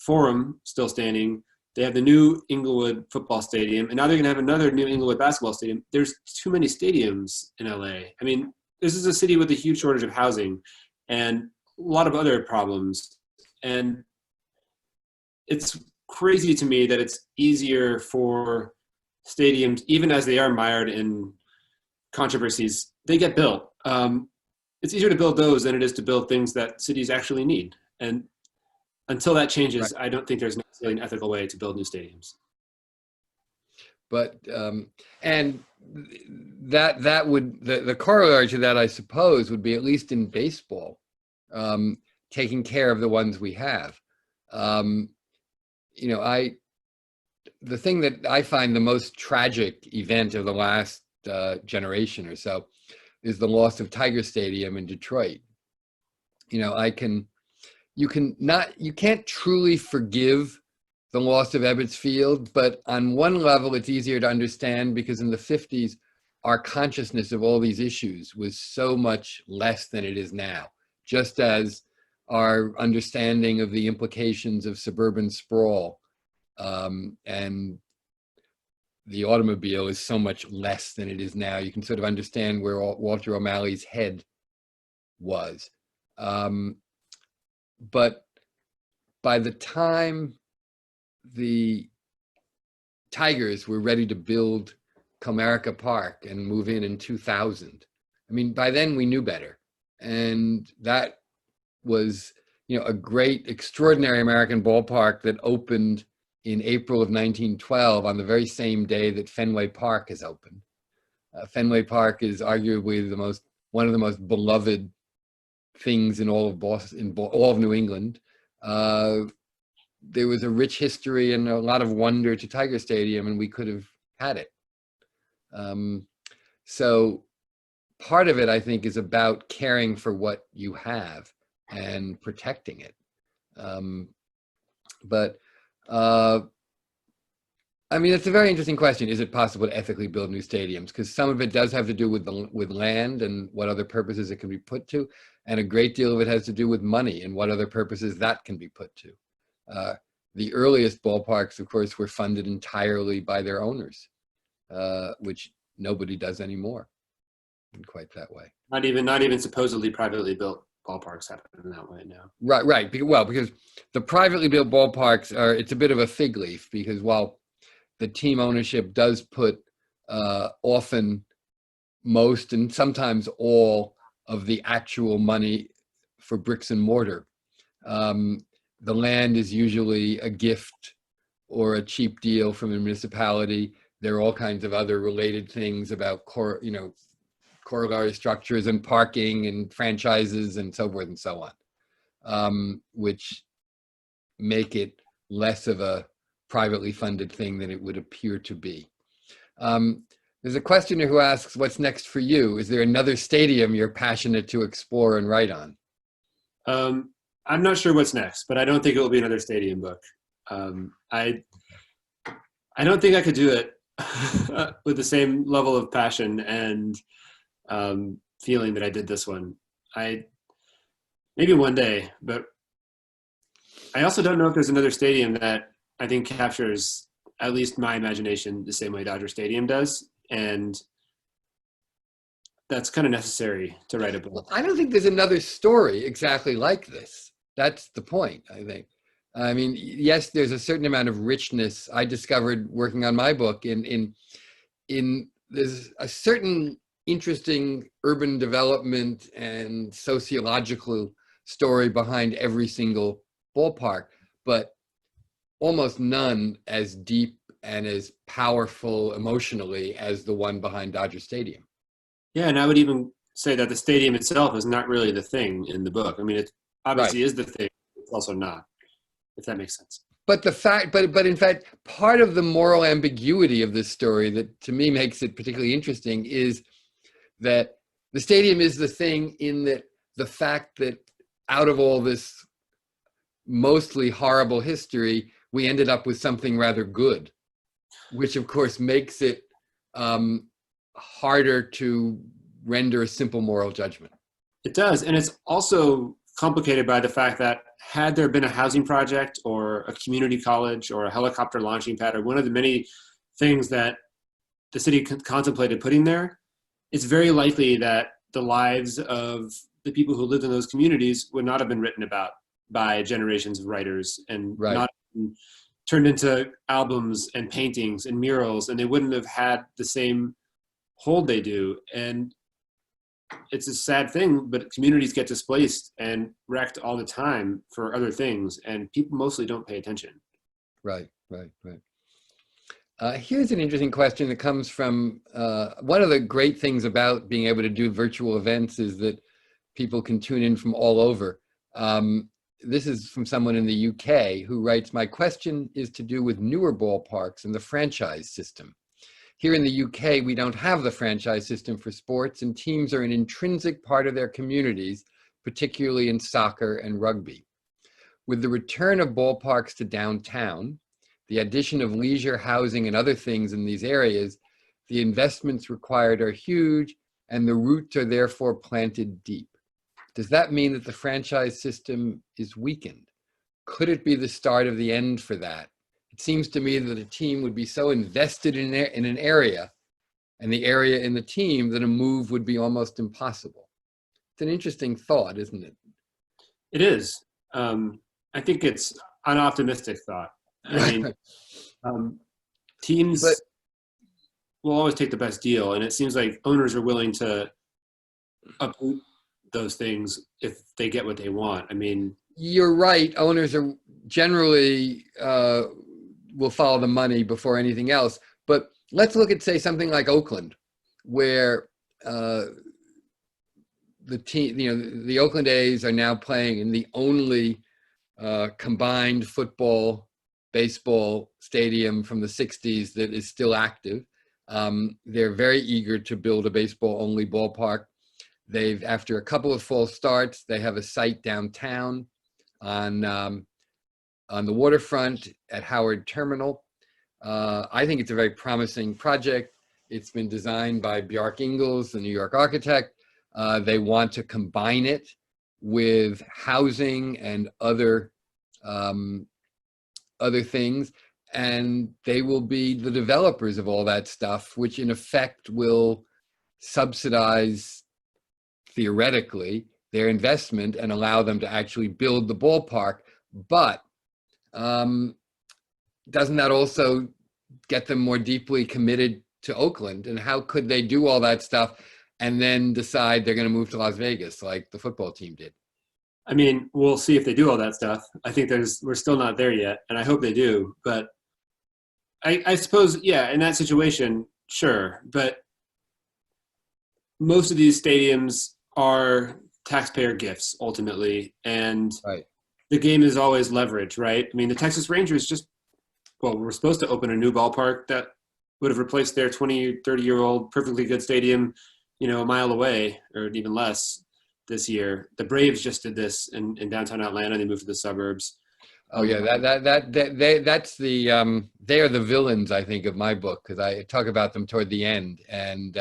Forum still standing. They have the new Inglewood football stadium. And now they're going to have another new Inglewood basketball stadium. There's too many stadiums in LA. I mean, this is a city with a huge shortage of housing and a lot of other problems. And it's crazy to me that it's easier for stadiums, even as they are mired in controversies, they get built. It's easier to build those than it is to build things that cities actually need. And until that changes, Right. I don't think there's necessarily an ethical way to build new stadiums. But and that would, the corollary to that, I suppose, would be, at least in baseball, taking care of the ones we have. You know, the thing that I find the most tragic event of the last generation or so is the loss of Tiger Stadium in Detroit. You know, you can't truly forgive the loss of Ebbets Field, but on one level it's easier to understand, because in the 50s, our consciousness of all these issues was so much less than it is now, just as our understanding of the implications of suburban sprawl and the automobile is so much less than it is now. You can sort of understand where Walter O'Malley's head was. But by the time the Tigers were ready to build Comerica Park and move in 2000, I mean, by then we knew better. And that was, you know, a great, extraordinary American ballpark that opened in April of 1912 on the very same day that Fenway Park has opened. Fenway Park is arguably one of the most beloved things in all of Boston, in all of New England. There was a rich history and a lot of wonder to Tiger Stadium, and we could have had it. So part of it, I think, is about caring for what you have and protecting it. But I mean, it's a very interesting question. Is it possible to ethically build new stadiums? Because some of it does have to do with land and what other purposes it can be put to, and a great deal of it has to do with money and what other purposes that can be put to. The earliest ballparks, of course, were funded entirely by their owners, which nobody does anymore in quite that way. Not even supposedly privately built ballparks happen in that way now. Right. Well, because the privately built ballparks it's a bit of a fig leaf, because while the team ownership does put often most and sometimes all of the actual money for bricks and mortar, the land is usually a gift or a cheap deal from the municipality. There are all kinds of other related things about corollary structures and parking and franchises and so forth and so on, which make it less of a privately funded thing than it would appear to be. There's a questioner who asks, what's next for you? Is there another stadium you're passionate to explore and write on? I'm not sure what's next, but I don't think it will be another stadium book. I don't think I could do it with the same level of passion and feeling that I did this one. Maybe one day, but I also don't know if there's another stadium that I think captures at least my imagination the same way Dodger Stadium does. And that's kind of necessary to write a book. Well, I don't think there's another story exactly like this. That's the point, I think. I mean, yes, there's a certain amount of richness I discovered working on my book in there's a certain interesting urban development and sociological story behind every single ballpark, but almost none as deep and as powerful emotionally as the one behind Dodger Stadium. Yeah, and I would even say that the stadium itself is not really the thing in the book. I mean, it obviously is the thing, it's also not, if that makes sense. But in fact, part of the moral ambiguity of this story that to me makes it particularly interesting is that the stadium is the thing in that the fact that out of all this mostly horrible history, we ended up with something rather good, which of course makes it harder to render a simple moral judgment. It does, and it's also complicated by the fact that had there been a housing project or a community college or a helicopter launching pad or one of the many things that the city contemplated putting there, it's very likely that the lives of the people who lived in those communities would not have been written about by generations of writers and not turned into albums and paintings and murals, and they wouldn't have had the same hold they do. And it's a sad thing, but communities get displaced and wrecked all the time for other things, and people mostly don't pay attention. Right. Here's an interesting question that comes from one of the great things about being able to do virtual events is that people can tune in from all over. This is from someone in the UK who writes, my question is to do with newer ballparks and the franchise system. Here in the UK, we don't have the franchise system for sports, and teams are an intrinsic part of their communities, particularly in soccer and rugby. With the return of ballparks to downtown, the addition of leisure housing and other things in these areas, the investments required are huge, and the roots are therefore planted deep. Does that mean that the franchise system is weakened? Could it be the start of the end for that? It seems to me that a team would be so invested in an area and the area in the team that a move would be almost impossible. It's an interesting thought, isn't it? It is. I think it's an optimistic thought. I mean, teams will always take the best deal, and it seems like owners are willing to uproot those things if they get what they want. I mean, you're right. Owners are generally will follow the money before anything else. But let's look at, say, something like Oakland, where the team, the Oakland A's are now playing in the only combined football, baseball stadium from the 60s that is still active. They're very eager to build a baseball-only ballpark. After a couple of false starts, they have a site downtown on the waterfront at Howard Terminal. I think it's a very promising project. It's been designed by Bjarke Ingels, the New York architect. They want to combine it with housing and other things, and they will be the developers of all that stuff, which in effect will subsidize, theoretically, their investment and allow them to actually build the ballpark. But doesn't that also get them more deeply committed to Oakland? And how could they do all that stuff and then decide they're going to move to Las Vegas like the football team did? I mean, we'll see if they do all that stuff. I think we're still not there yet, and I hope they do. But I suppose, yeah, in that situation, sure. But most of these stadiums are taxpayer gifts ultimately, and Right. The game is always leverage, right? I mean, the Texas Rangers we're supposed to open a new ballpark that would have replaced their 20, 30-year-old perfectly good stadium, a mile away or even less this year. The Braves just did this in downtown Atlanta. They moved to the suburbs. Oh yeah, that's the they are the villains, I think, of my book, because I talk about them toward the end, and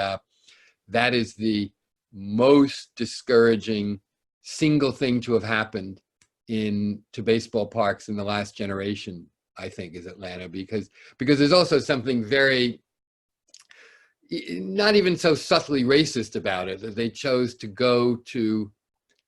that is the most discouraging single thing to have happened to baseball parks in the last generation, I think, is Atlanta, because there's also something very not even so subtly racist about it, that they chose to go to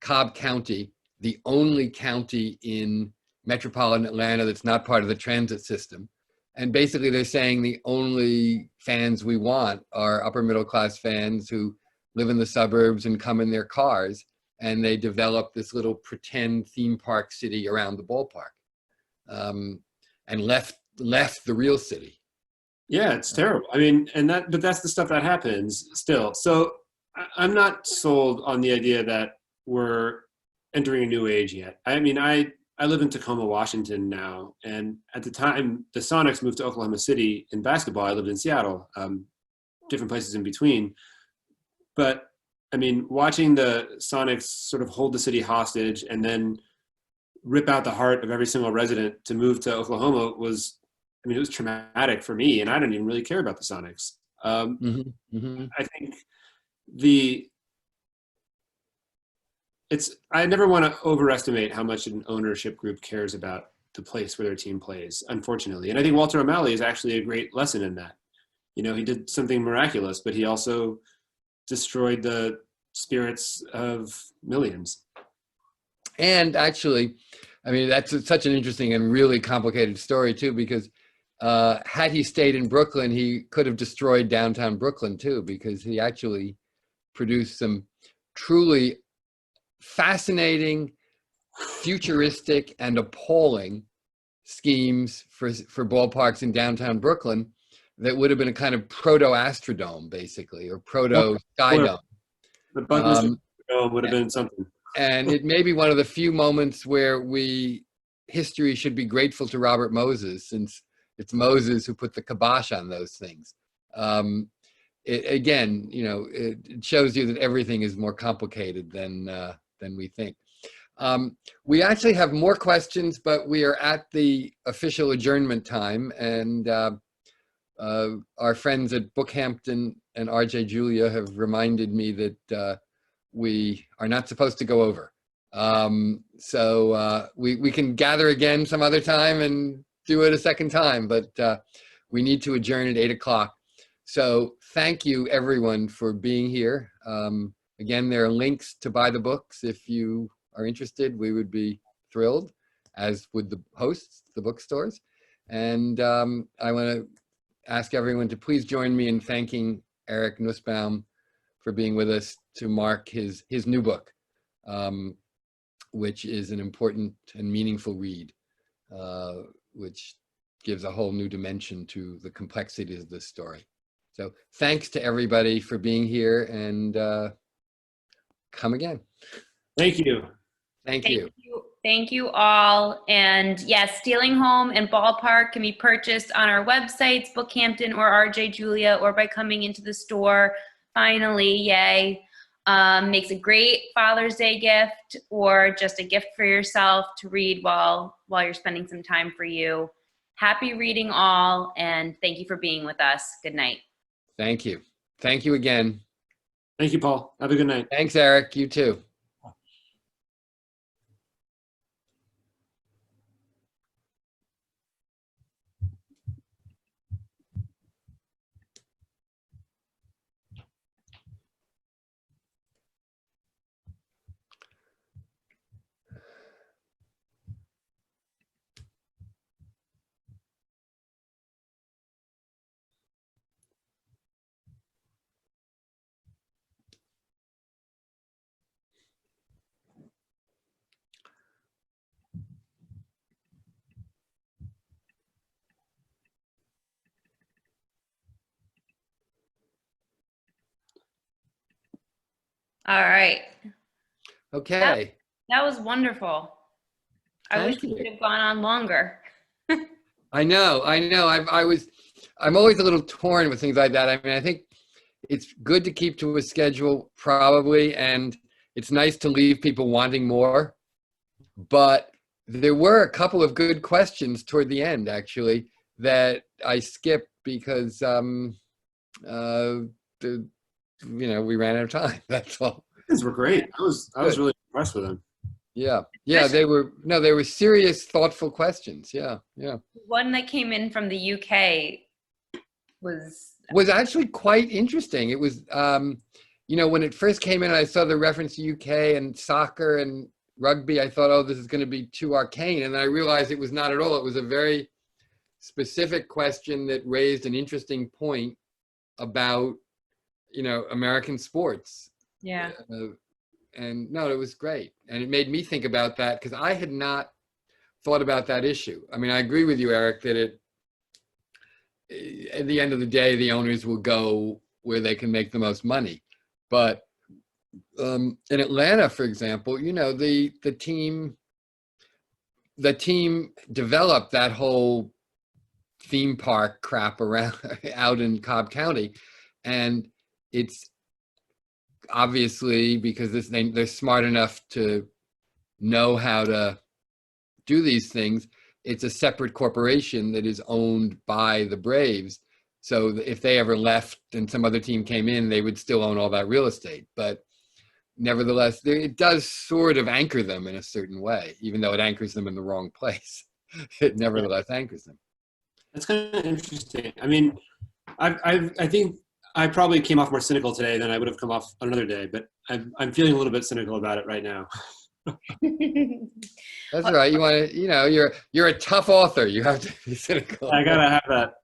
Cobb County, the only county in metropolitan Atlanta that's not part of the transit system. And basically they're saying the only fans we want are upper middle class fans who live in the suburbs and come in their cars. And they developed this little pretend theme park city around the ballpark, and left the real city. Yeah, it's terrible. I mean, but that's the stuff that happens still. So I'm not sold on the idea that we're entering a new age yet. I mean, I live in Tacoma, Washington now, and at the time the Sonics moved to Oklahoma City in basketball, I lived in Seattle, different places in between. But I mean, watching the Sonics sort of hold the city hostage and then rip out the heart of every single resident to move to Oklahoma it was traumatic for me, and I didn't even really care about the Sonics. I think I never want to overestimate how much an ownership group cares about the place where their team plays, unfortunately. And I think Walter O'Malley is actually a great lesson in that. He did something miraculous, but he also destroyed the spirits of millions. And actually, I mean, that's such an interesting and really complicated story too, because had he stayed in Brooklyn, he could have destroyed downtown Brooklyn too, because he actually produced some truly fascinating, futuristic, and appalling schemes for ballparks in downtown Brooklyn that would have been a kind of proto-Astrodome, basically, or proto-Skydome. The Buckminster Dome would have been something. And it may be one of the few moments where history should be grateful to Robert Moses, since it's Moses who put the kibosh on those things. It shows you that everything is more complicated than we think. We actually have more questions, but we are at the official adjournment time, and our friends at BookHampton and RJ Julia have reminded me that we are not supposed to go over. So we can gather again some other time and do it a second time, but we need to adjourn at 8 o'clock. So thank you everyone for being here. Again, there are links to buy the books. If you are interested, we would be thrilled, as would the hosts, the bookstores. And I want to ask everyone to please join me in thanking Eric Nusbaum for being with us to mark his new book, which is an important and meaningful read, which gives a whole new dimension to the complexities of this story. So thanks to everybody for being here, and come again. Thank you. Thank you. Thank you all. And yes, Stealing Home and Ballpark can be purchased on our websites, BookHampton or RJ Julia, or by coming into the store. Finally, yay. Makes a great Father's Day gift or just a gift for yourself to read while you're spending some time for you. Happy reading all, and thank you for being with us. Good night. Thank you. Thank you again. Thank you, Paul. Have a good night. Thanks, Eric. You too. All right. Okay. That was wonderful. I wish we could have gone on longer. I know. I'm always a little torn with things like that. I mean, I think it's good to keep to a schedule probably, and it's nice to leave people wanting more. But there were a couple of good questions toward the end, actually, that I skipped because, we ran out of time. That's all. These were great. I was really impressed with them. Yeah. They were serious, thoughtful questions. Yeah. One that came in from the UK was actually quite interesting. It was, when it first came in, I saw the reference to UK and soccer and rugby. I thought, oh, this is going to be too arcane. And then I realized it was not at all. It was a very specific question that raised an interesting point about, American sports. Yeah. And no, it was great. And it made me think about that because I had not thought about that issue. I mean, I agree with you, Eric, that at the end of the day, the owners will go where they can make the most money. But in Atlanta, for example, the team developed that whole theme park crap around out in Cobb County, and it's obviously because they're smart enough to know how to do these things. It's a separate corporation that is owned by the Braves. So if they ever left and some other team came in, they would still own all that real estate. But nevertheless, it does sort of anchor them in a certain way, even though it anchors them in the wrong place. It nevertheless anchors them. That's kind of interesting. I mean, I think I probably came off more cynical today than I would have come off another day, but I'm feeling a little bit cynical about it right now. That's all right. You want to, you're a tough author. You have to be cynical. I gotta have that.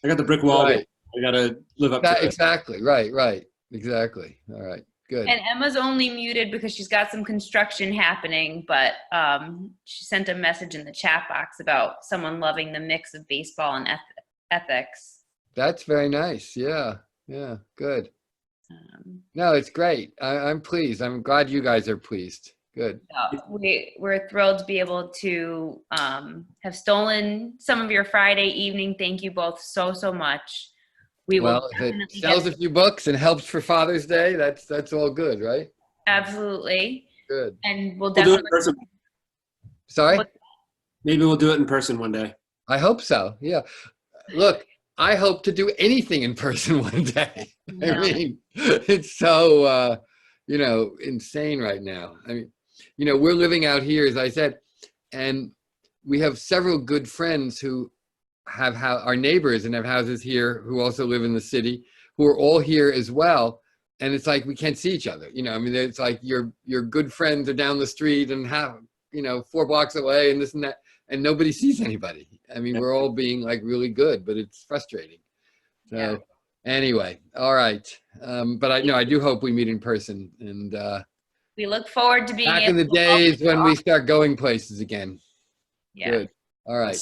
I got the brick wall. Right. I gotta live up to it. Exactly. Right. Exactly. All right. Good. And Emma's only muted because she's got some construction happening, but she sent a message in the chat box about someone loving the mix of baseball and ethics. That's very nice. Yeah. Good. No, it's great. I'm pleased. I'm glad you guys are pleased. Good. We're thrilled to be able to have stolen some of your Friday evening. Thank you both so much. Well, if it sells a few books and helps for Father's Day, that's all good, right? Absolutely. Good. And we'll do it in person. Sorry? Maybe we'll do it in person one day. I hope so. Yeah. Look, I hope to do anything in person one day. Yeah. I mean, it's so, insane right now. I mean, we're living out here, as I said, and we have several good friends who have our neighbors and have houses here who also live in the city, who are all here as well. And it's like we can't see each other. I mean, it's like your good friends are down the street and 4 blocks away and this and that, and nobody sees anybody. I mean, we're all being like really good, but it's frustrating. So anyway, all right. But I do hope we meet in person, and we look forward to being back in the days when we start going places again. Yeah. Good. All right.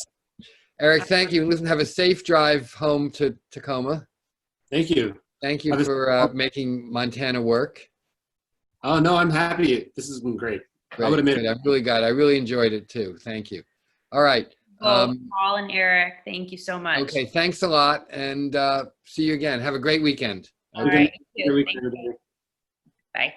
Eric, thank you. Listen, have a safe drive home to Tacoma. Thank you. Thank you for making Montana work. Oh, no, I'm happy. This has been great. Great, I would have made good. it. I really enjoyed it too. Thank you. All right. Both Paul and Eric, thank you so much. Okay, thanks a lot, and see you again. Have a great weekend. All right, you Good too. week, Thank everybody. you. Bye.